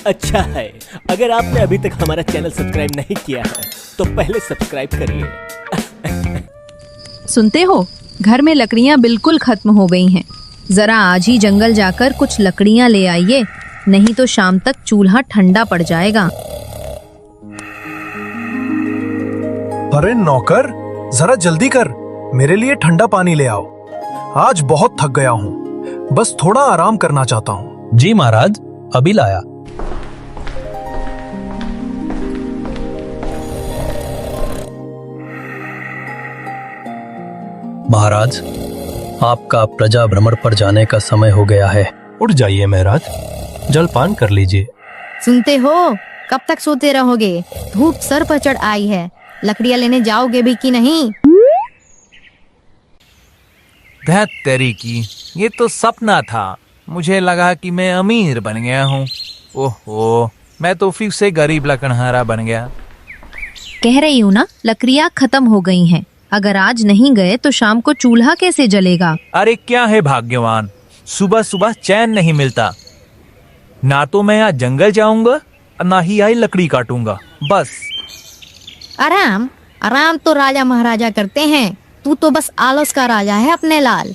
अच्छा है, अगर आपने अभी तक हमारा चैनल सब्सक्राइब नहीं किया है तो पहले सब्सक्राइब करिए। सुनते हो, घर में लकड़ियाँ बिल्कुल खत्म हो गई हैं। जरा आज ही जंगल जाकर कुछ लकड़ियाँ ले आइए, नहीं तो शाम तक चूल्हा ठंडा पड़ जाएगा। अरे नौकर, जरा जल्दी कर, मेरे लिए ठंडा पानी ले आओ। आज बहुत थक गया हूँ, बस थोड़ा आराम करना चाहता हूँ। जी महाराज, अभी लाया। महाराज, आपका प्रजा भ्रमण पर जाने का समय हो गया है। उठ जाइए महाराज, जलपान कर लीजिए। सुनते हो, कब तक सोते रहोगे? धूप सर पर चढ़ आई है, लकड़ियाँ लेने जाओगे भी कि नहीं? धत तेरी की, ये तो सपना था। मुझे लगा कि मैं अमीर बन गया हूँ। ओहो, मैं तो फिर से गरीब लकड़हारा बन गया। कह रही हूँ ना, लकड़ियाँ खत्म हो गई हैं। अगर आज नहीं गए तो शाम को चूल्हा कैसे जलेगा? अरे क्या है भाग्यवान, सुबह सुबह चैन नहीं मिलता। ना तो मैं आज जंगल जाऊंगा, ना ही आई लकड़ी काटूंगा। बस आराम आराम तो राजा महाराजा करते हैं, तू तो बस आलस का राजा है अपने लाल।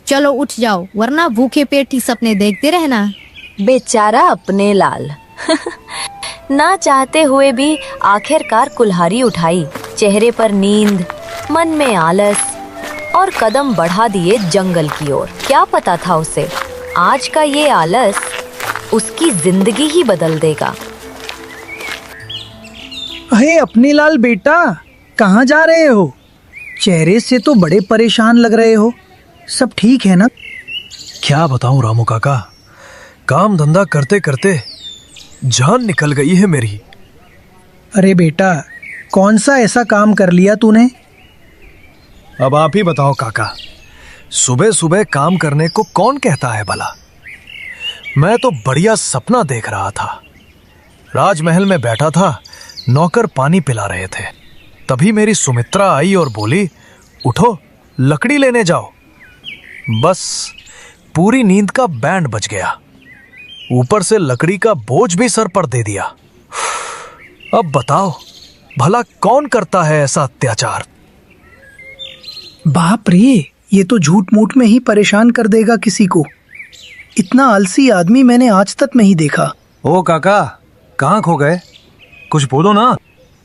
चलो उठ जाओ, वरना भूखे पेट ही सपने देखते रहना। बेचारा अपने लाल ना चाहते हुए भी आखिरकार कुल्हाड़ी उठाई, चेहरे पर नींद, मन में आलस, और कदम बढ़ा दिए जंगल की ओर। क्या पता था उसे, आज का ये आलस उसकी जिंदगी ही बदल देगा। अरे अपने लाल बेटा, कहाँ जा रहे हो? चेहरे से तो बड़े परेशान लग रहे हो। सब ठीक है ना? क्या बताऊं रामू काका, काम धंधा करते करते जान निकल गई है मेरी। अरे बेटा, कौन सा ऐसा काम कर लिया तूने? अब आप ही बताओ काका, सुबह सुबह काम करने को कौन कहता है भला? मैं तो बढ़िया सपना देख रहा था। राजमहल में बैठा था, नौकर पानी पिला रहे थे। तभी मेरी सुमित्रा आई और बोली, उठो लकड़ी लेने जाओ। बस पूरी नींद का बैंड बज गया, ऊपर से लकड़ी का बोझ भी सर पर दे दिया। अब बताओ भला कौन करता है ऐसा अत्याचार? बाप रे, ये तो झूठ मूठ में ही परेशान कर देगा किसी को। इतना आलसी आदमी मैंने आज तक नहीं देखा। ओ काका, कहाँ खो गए? कुछ बोलो ना।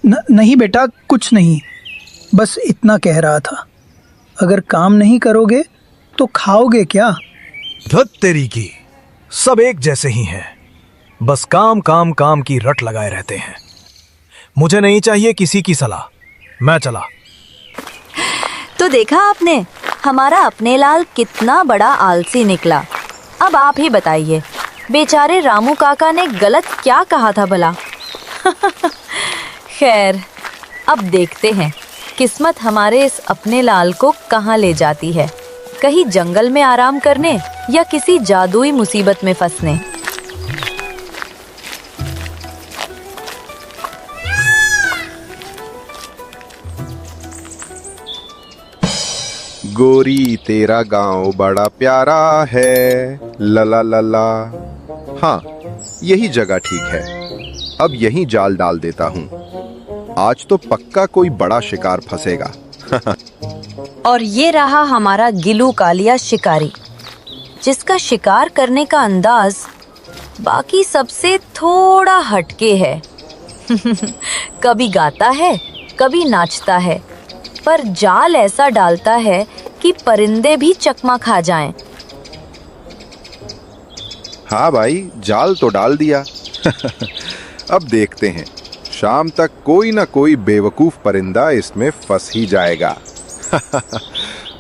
नहीं बेटा, कुछ नहीं, बस इतना कह रहा था, अगर काम नहीं करोगे तो खाओगे क्या? धत तेरी की, सब एक जैसे ही हैं, बस काम काम काम की रट लगाए रहते हैं। मुझे नहीं चाहिए किसी की सलाह, मैं चला। तो देखा आपने, हमारा अपने लाल कितना बड़ा आलसी निकला। अब आप ही बताइए, बेचारे रामू काका ने गलत क्या कहा था भला? खैर, अब देखते हैं किस्मत हमारे इस अपने लाल को कहाँ ले जाती है। कहीं जंगल में आराम करने या किसी जादुई मुसीबत में फंसने। गोरी तेरा गांव बड़ा प्यारा है, लला लला। हाँ, यही जगह ठीक है। अब यहीं जाल डाल देता हूँ, आज तो पक्का कोई बड़ा शिकार फंसेगा। और ये रहा हमारा गिल्लू कालिया शिकारी, जिसका शिकार करने का अंदाज बाकी सबसे थोड़ा हटके है। कभी गाता है, कभी नाचता है, पर जाल ऐसा डालता है कि परिंदे भी चकमा खा जाएं। हाँ भाई, जाल तो डाल दिया। अब देखते हैं, शाम तक कोई ना कोई बेवकूफ परिंदा इसमें फंस ही जाएगा।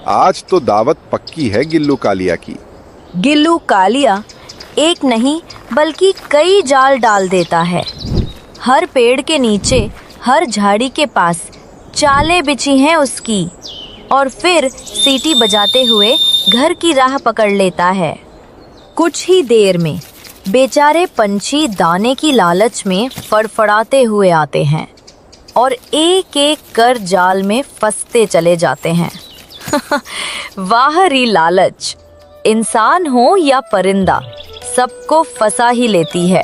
आज तो दावत पक्की है गिल्लू कालिया की। गिल्लू कालिया एक नहीं बल्कि कई जाल डाल देता है। हर पेड़ के नीचे, हर झाड़ी के पास चालें बिछी हैं उसकी, और फिर सीटी बजाते हुए घर की राह पकड़ लेता है। कुछ ही देर में बेचारे पंछी दाने की लालच में फड़फड़ाते हुए आते हैं और एक एक कर जाल में फंसते चले जाते हैं। वाह री लालच, इंसान हो या परिंदा, सबको फंसा ही लेती है।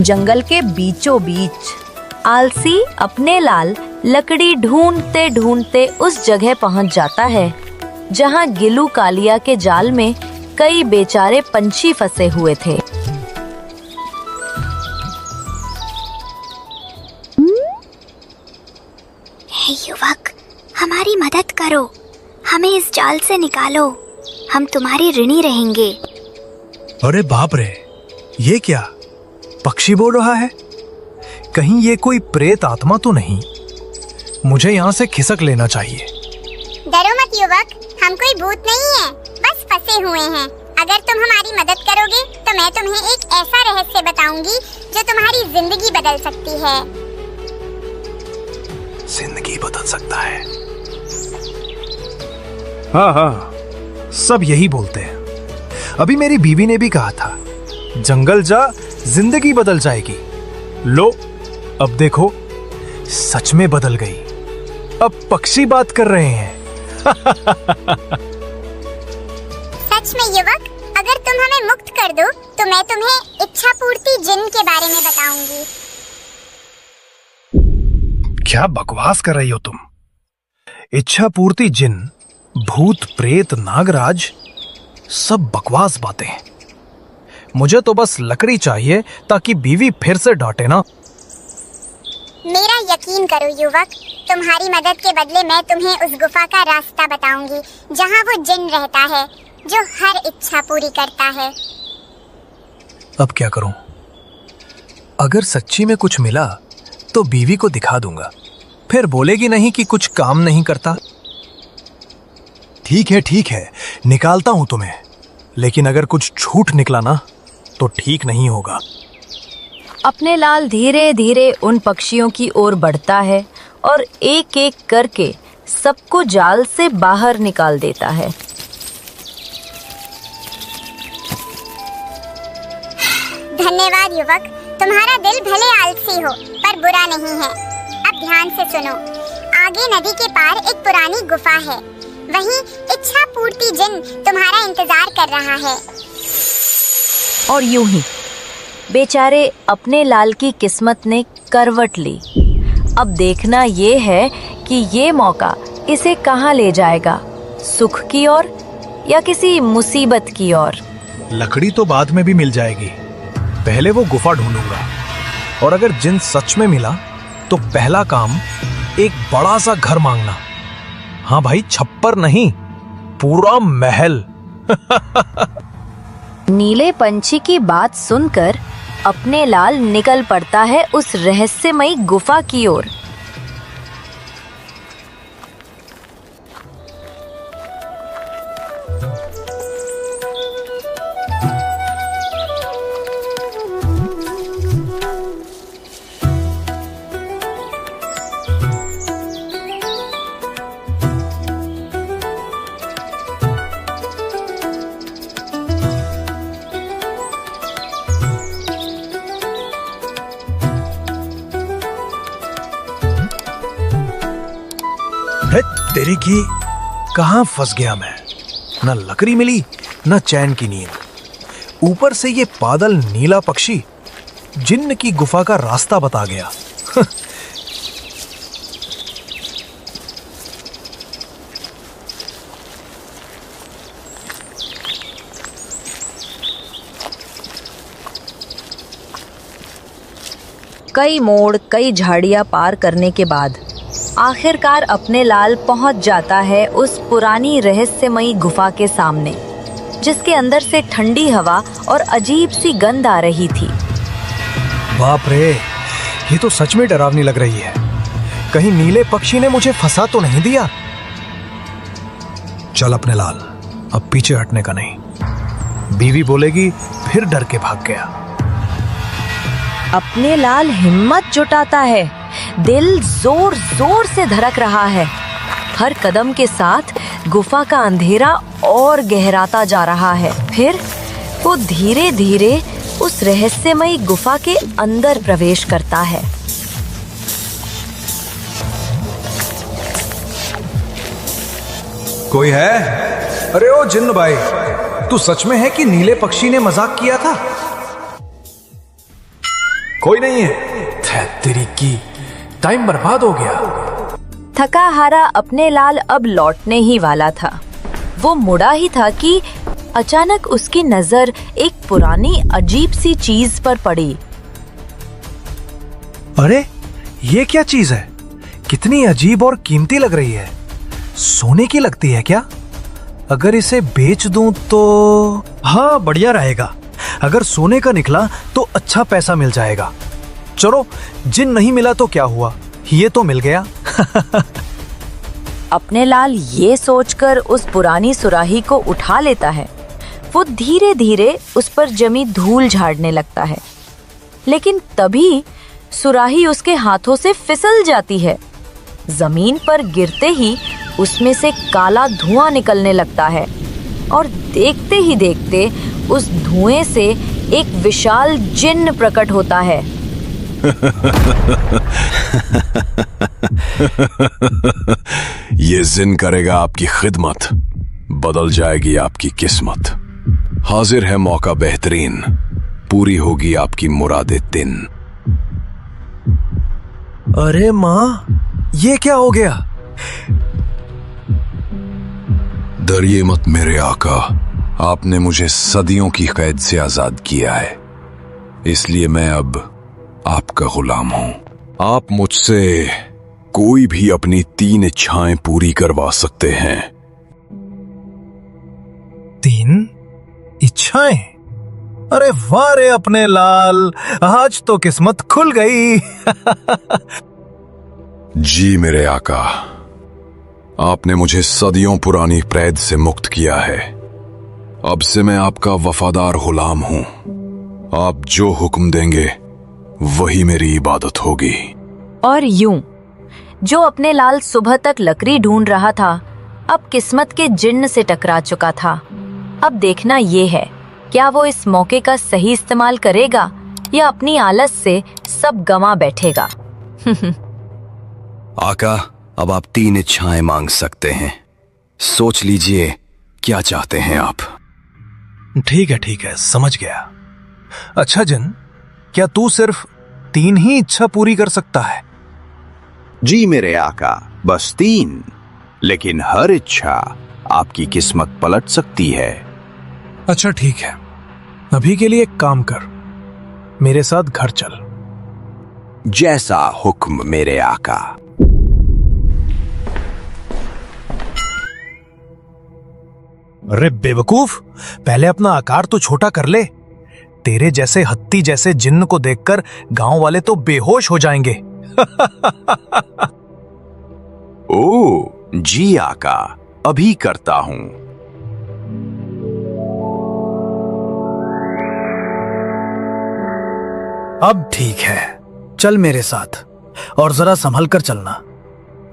जंगल के बीचों बीच आलसी अपने लाल लकड़ी ढूंढते ढूंढते उस जगह पहुंच जाता है जहां गिलू कालिया के जाल में कई बेचारे पंछी फंसे हुए थे। हे युवक, हमारी मदद करो, हमें इस जाल से निकालो, हम तुम्हारे ऋणी रहेंगे। अरे बाप रे, ये क्या पक्षी बोल रहा है? कहीं ये कोई प्रेत आत्मा तो नहीं? मुझे यहाँ से खिसक लेना चाहिए। डरो मत युवक, हम कोई भूत नहीं है, बस फंसे हुए हैं। अगर तुम हमारी मदद करोगे तो मैं तुम्हें एक ऐसा रहस्य बताऊंगी जो तुम्हारी जिंदगी बदल सकती है। जिंदगी बदल सकता है? हाँ, सब यही बोलते हैं। अभी मेरी बीवी ने भी कहा था, जंगल जा, जिंदगी बदल जाएगी। लो, अब देखो, सच में बदल गई। अब पक्षी बात कर रहे हैं। सच में युवक, अगर तुम हमें मुक्त कर दो तो मैं तुम्हें इच्छा पूर्ति जिन के बारे में बताऊंगी। क्या बकवास कर रही हो तुम? इच्छा पूर्ति जिन, भूत प्रेत नागराज, सब बकवास बातें हैं। मुझे तो बस लकड़ी चाहिए ताकि बीवी फिर से डांटे ना। मेरा यकीन करो युवक, तुम्हारी मदद के बदले मैं तुम्हें उस गुफा का रास्ता बताऊंगी जहां वो जिन रहता है जो हर इच्छा पूरी करता है। अब क्या करूं? अगर सच्ची में कुछ मिला तो बीवी को दिखा दूंगा, फिर बोलेगी नहीं कि कुछ काम नहीं करता। ठीक है, निकालता हूं तुम्हें, लेकिन अगर कुछ झूठ निकला ना तो ठीक नहीं होगा। अपने लाल धीरे धीरे उन पक्षियों की ओर बढ़ता है और एक एक करके सबको जाल से बाहर निकाल देता है। धन्यवाद युवक, तुम्हारा दिल भले आलसी हो पर बुरा नहीं है। अब ध्यान से सुनो, आगे नदी के पार एक पुरानी गुफा है, वहीं इच्छा पूर्ति जिन तुम्हारा इंतजार कर रहा है। और यूं ही बेचारे अपने लाल की किस्मत ने करवट ली। अब देखना ये है कि ये मौका इसे कहाँ ले जाएगा, सुख की ओर या किसी मुसीबत की ओर। लकड़ी तो बाद में भी मिल जाएगी, पहले वो गुफा ढूंढूंगा। और अगर जिन सच में मिला तो पहला काम एक बड़ा सा घर मांगना। हाँ भाई, छप्पर नहीं, पूरा महल। नीले पंछी की बात सुनकर अपने लाल निकल पड़ता है उस रहस्यमयी गुफा की ओर। तेरी की, कहां फंस गया मैं? न लकड़ी मिली न चैन की नींद, ऊपर से ये बादल नीला पक्षी जिन्न की गुफा का रास्ता बता गया। कई मोड़, कई झाड़ियां पार करने के बाद आखिरकार अपने लाल पहुंच जाता है उस पुरानी रहस्यमयी गुफा के सामने, जिसके अंदर से ठंडी हवा और अजीब सी गंध आ रही थी। बाप रे, ये तो सच में डरावनी लग रही है। कहीं नीले पक्षी ने मुझे फंसा तो नहीं दिया? चल अपने लाल, अब पीछे हटने का नहीं। बीवी बोलेगी फिर डर के भाग गया। अपने लाल हिम्मत जुटाता है, दिल जोर जोर से धड़क रहा है। हर कदम के साथ गुफा का अंधेरा और गहराता जा रहा है। फिर वो धीरे धीरे उस रहस्यमयी गुफा के अंदर प्रवेश करता है। कोई है? अरे ओ जिन्न भाई, तू सच में है कि नीले पक्षी ने मजाक किया था? कोई नहीं है। तेरी की टाइम बर्बाद हो गया। थका हारा अपने लाल अब लौटने ही वाला था। वो मुड़ा ही था कि अचानक उसकी नजर एक पुरानी अजीब सी चीज पर पड़ी। अरे ये क्या चीज है? कितनी अजीब और कीमती लग रही है। सोने की लगती है क्या? अगर इसे बेच दूं तो? हाँ, बढ़िया रहेगा। अगर सोने का निकला तो अच्छा पैसा मिल जाएगा। चलो, जिन नहीं मिला तो क्या हुआ, ये तो मिल गया। अपने लाल ये सोचकर उस पुरानी सुराही को उठा लेता है। वो धीरे धीरे उस पर जमी धूल झाड़ने लगता है, लेकिन तभी सुराही उसके हाथों से फिसल जाती है। जमीन पर गिरते ही उसमें से काला धुआं निकलने लगता है और देखते ही देखते उस धुएं से एक विशाल जिन्न प्रकट होता है। ये जिन करेगा आपकी खिदमत, बदल जाएगी आपकी किस्मत। हाजिर है मौका बेहतरीन, पूरी होगी आपकी मुरादे दिन। अरे माँ, ये क्या हो गया? डरिए मत मेरे आका, आपने मुझे सदियों की कैद से आजाद किया है, इसलिए मैं अब आपका गुलाम हूं। आप मुझसे कोई भी अपनी 3 इच्छाएं पूरी करवा सकते हैं। 3 इच्छाएं? अरे वाह रे अपने लाल, आज तो किस्मत खुल गई। जी मेरे आका, आपने मुझे सदियों पुरानी कैद से मुक्त किया है। अब से मैं आपका वफादार गुलाम हूं। आप जो हुक्म देंगे वही मेरी इबादत होगी। और यूं जो अपने लाल सुबह तक लकड़ी ढूंढ रहा था, अब किस्मत के जिन्न से टकरा चुका था। अब देखना ये है, क्या वो इस मौके का सही इस्तेमाल करेगा या अपनी आलस से सब गंवा बैठेगा। आका, अब आप 3 इच्छाएं मांग सकते हैं। सोच लीजिए क्या चाहते हैं आप। ठीक है, समझ गया। अच्छा जिन, क्या तू सिर्फ 3 ही इच्छा पूरी कर सकता है? जी मेरे आका, बस 3, लेकिन हर इच्छा आपकी किस्मत पलट सकती है। अच्छा ठीक है, अभी के लिए एक काम कर, मेरे साथ घर चल। जैसा हुक्म मेरे आका। अरे बेवकूफ, पहले अपना आकार तो छोटा कर ले। तेरे जैसे हत्ती जैसे जिन्न को देखकर गांव वाले तो बेहोश हो जाएंगे। ओ जी आका, अभी करता हूं। अब ठीक है, चल मेरे साथ, और जरा संभल कर चलना,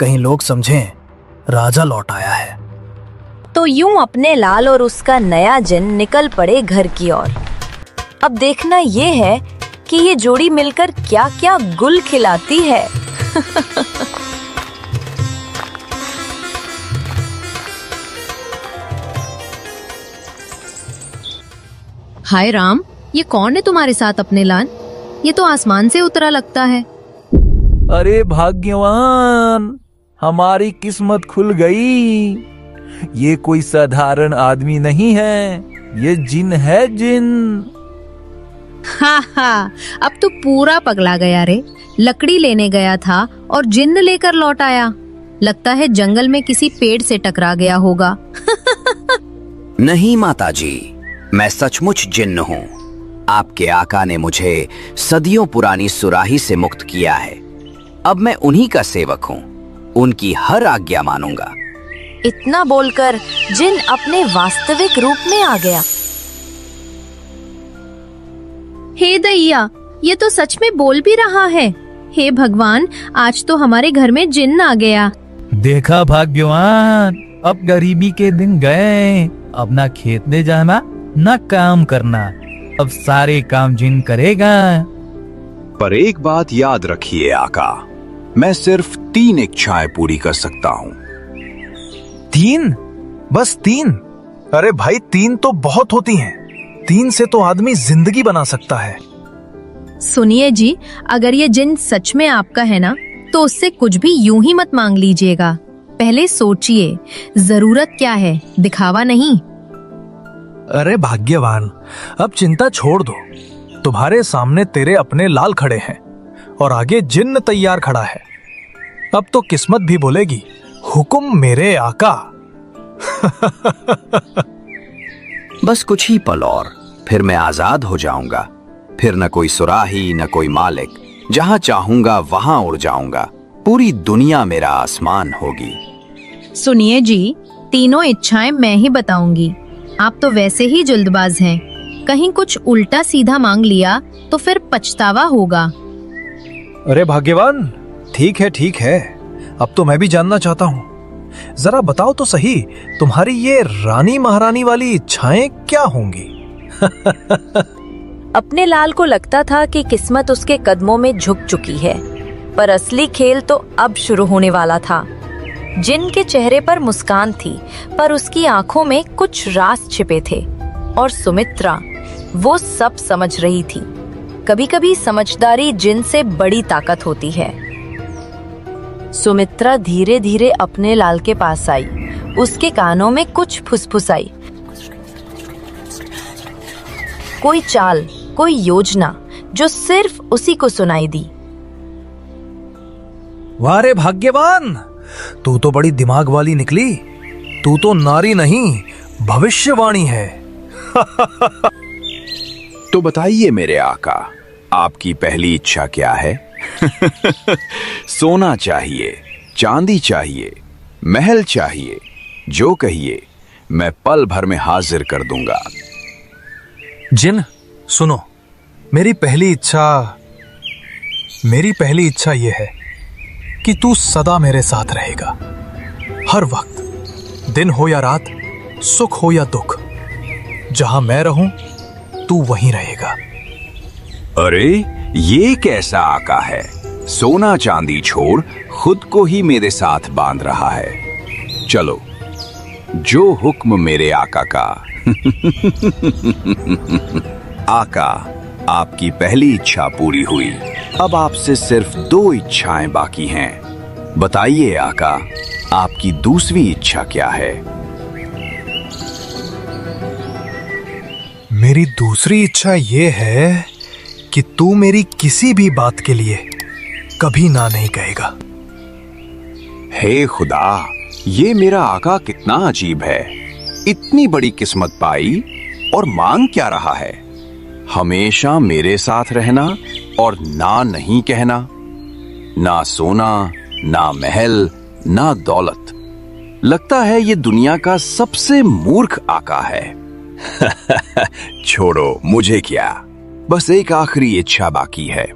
कहीं लोग समझें राजा लौट आया है। तो यूं अपने लाल और उसका नया जिन्न निकल पड़े घर की ओर। अब देखना ये है कि ये जोड़ी मिलकर क्या क्या गुल खिलाती है। हाय राम, ये कौन है तुम्हारे साथ अपने लाल? ये तो आसमान से उतरा लगता है। अरे भाग्यवान, हमारी किस्मत खुल गई। ये कोई साधारण आदमी नहीं है, ये जिन है, जिन। हा, अब तो पूरा पगला गया रे। लकड़ी लेने गया था और जिन्न लेकर लौट आया। लगता है जंगल में किसी पेड़ से टकरा गया होगा। नहीं माताजी, मैं सचमुच जिन्न हूँ। आपके आका ने मुझे सदियों पुरानी सुराही से मुक्त किया है। अब मैं उन्हीं का सेवक हूँ, उनकी हर आज्ञा मानूंगा। इतना बोलकर जिन अपने वास्तविक रूप में आ गया। हे दैया, ये तो सच में बोल भी रहा है। हे भगवान, आज तो हमारे घर में जिन्न आ गया। देखा भाग्यवान, अब गरीबी के दिन गए। अब ना खेत ले जाना, ना काम करना, अब सारे काम जिन करेगा। पर एक बात याद रखिए आका, मैं सिर्फ 3 इच्छाएं पूरी कर सकता हूँ। 3? बस 3? अरे भाई 3 तो बहुत होती हैं। 3 से तो आदमी जिंदगी बना सकता है। सुनिए जी, अगर ये जिन सच में आपका है ना, तो उससे कुछ भी यूं ही मत मांग लीजिएगा। पहले सोचिए, जरूरत क्या है, दिखावा नहीं। अरे भाग्यवान, अब चिंता छोड़ दो। तुम्हारे सामने तेरे अपने लाल खड़े हैं और आगे जिन्न तैयार खड़ा है। अब तो किस्मत भी बोलेगी, हुक्म मेरे आका। बस कुछ ही पल और फिर मैं आजाद हो जाऊंगा। फिर न कोई सुराही न कोई मालिक, जहां चाहूंगा वहां उड़ जाऊंगा। पूरी दुनिया मेरा आसमान होगी। सुनिए जी, तीनों इच्छाएं मैं ही बताऊंगी। आप तो वैसे ही जल्दबाज हैं। कहीं कुछ उल्टा सीधा मांग लिया तो फिर पछतावा होगा। अरे भाग्यवान, ठीक है। अब तो मैं भी जानना चाहता हूँ। जरा बताओ तो सही, तुम्हारी ये रानी महारानी वाली इच्छाएं क्या होंगी? अपने लाल को लगता था कि किस्मत उसके कदमों में झुक चुकी है, पर असली खेल तो अब शुरू होने वाला था। जिन के चेहरे पर मुस्कान थी, पर उसकी आंखों में कुछ राज छिपे थे। और सुमित्रा वो सब समझ रही थी। कभी कभी समझदारी जिन से बड़ी ताकत होती है। सुमित्रा धीरे धीरे अपने लाल के पास आई। उसके कानों में कुछ फुसफुसाई। कोई चाल, कोई योजना जो सिर्फ उसी को सुनाई दी। वाह रे भाग्यवान, तू तो बड़ी दिमाग वाली निकली। तू तो नारी नहीं, भविष्यवाणी है। तो बताइए मेरे आका, आपकी पहली इच्छा क्या है? सोना चाहिए, चांदी चाहिए, महल चाहिए, जो कहिए मैं पल भर में हाजिर कर दूंगा। जिन सुनो, मेरी पहली इच्छा ये है कि तू सदा मेरे साथ रहेगा। हर वक्त, दिन हो या रात, सुख हो या दुख, जहां मैं रहूं तू वहीं रहेगा। अरे ये कैसा आका है? सोना चांदी छोड़ खुद को ही मेरे साथ बांध रहा है। चलो, जो हुक्म मेरे आका का। आका, आपकी पहली इच्छा पूरी हुई। अब आपसे सिर्फ 2 इच्छाएं बाकी हैं। बताइए आका, आपकी दूसरी इच्छा क्या है? मेरी दूसरी इच्छा ये है कि तू मेरी किसी भी बात के लिए कभी ना नहीं कहेगा। हे खुदा, ये मेरा आका कितना अजीब है। इतनी बड़ी किस्मत पाई और मांग क्या रहा है? हमेशा मेरे साथ रहना और ना नहीं कहना। ना सोना, ना महल, ना दौलत। लगता है ये दुनिया का सबसे मूर्ख आका है। छोड़ो, मुझे क्या, बस एक आखिरी इच्छा बाकी है।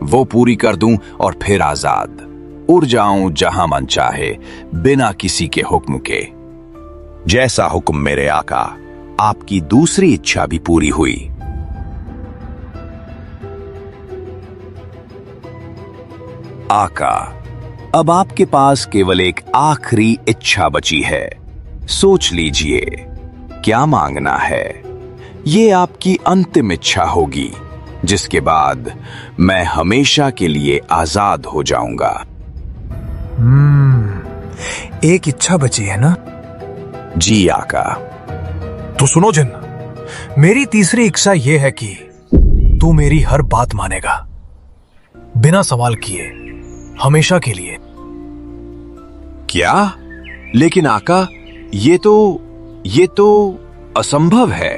वो पूरी कर दूं और फिर आजाद उड़ जाऊं जहां मन चाहे, बिना किसी के हुक्म के। जैसा हुक्म मेरे आका, आपकी दूसरी इच्छा भी पूरी हुई। आका, अब आपके पास केवल एक आखिरी इच्छा बची है। सोच लीजिए क्या मांगना है। ये आपकी अंतिम इच्छा होगी, जिसके बाद मैं हमेशा के लिए आजाद हो जाऊंगा। एक इच्छा बची है ना? जी आका। तो सुनो जिन, मेरी तीसरी इच्छा यह है कि तू मेरी हर बात मानेगा, बिना सवाल किए, हमेशा के लिए। क्या? लेकिन आका, ये तो असंभव है।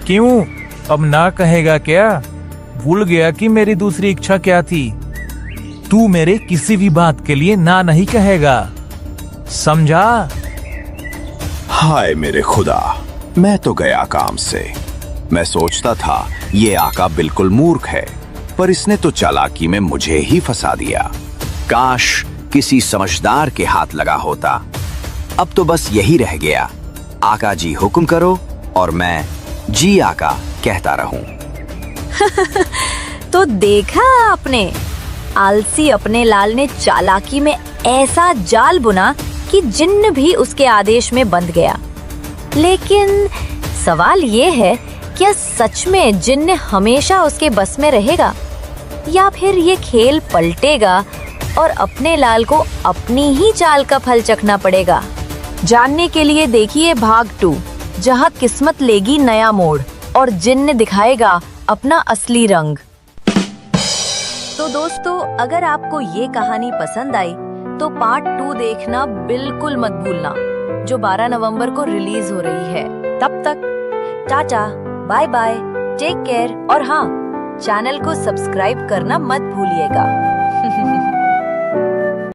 क्यों? अब ना कहेगा क्या? भूल गया कि मेरी दूसरी इच्छा क्या थी? तू मेरे किसी भी बात के लिए ना नहीं कहेगा, समझा? हाय मेरे खुदा, मैं तो गया काम से। मैं सोचता था ये आका बिल्कुल मूर्ख है, पर इसने तो चालाकी में मुझे ही फंसा दिया। काश किसी समझदार के हाथ लगा होता। अब तो बस यही रह गया, आका जी हुक्म करो और मैं जी आका कहता रहूं। तो देखा आपने, आलसी अपने लाल ने चालाकी में ऐसा जाल बुना कि जिन्न भी उसके आदेश में बंध गया। लेकिन सवाल ये है, क्या सच में जिन्न हमेशा उसके बस में रहेगा या फिर ये खेल पलटेगा और अपने लाल को अपनी ही चाल का फल चखना पड़ेगा? जानने के लिए देखिए भाग 2, जहां किस्मत लेगी नया मोड़ और जिन्न दिखाएगा अपना असली रंग। तो दोस्तों, अगर आपको ये कहानी पसंद आई तो पार्ट 2 देखना बिल्कुल मत भूलना, जो 12 नवंबर को रिलीज हो रही है। तब तक tata, bye bye, take care और हाँ, चैनल को सब्सक्राइब करना मत भूलिएगा।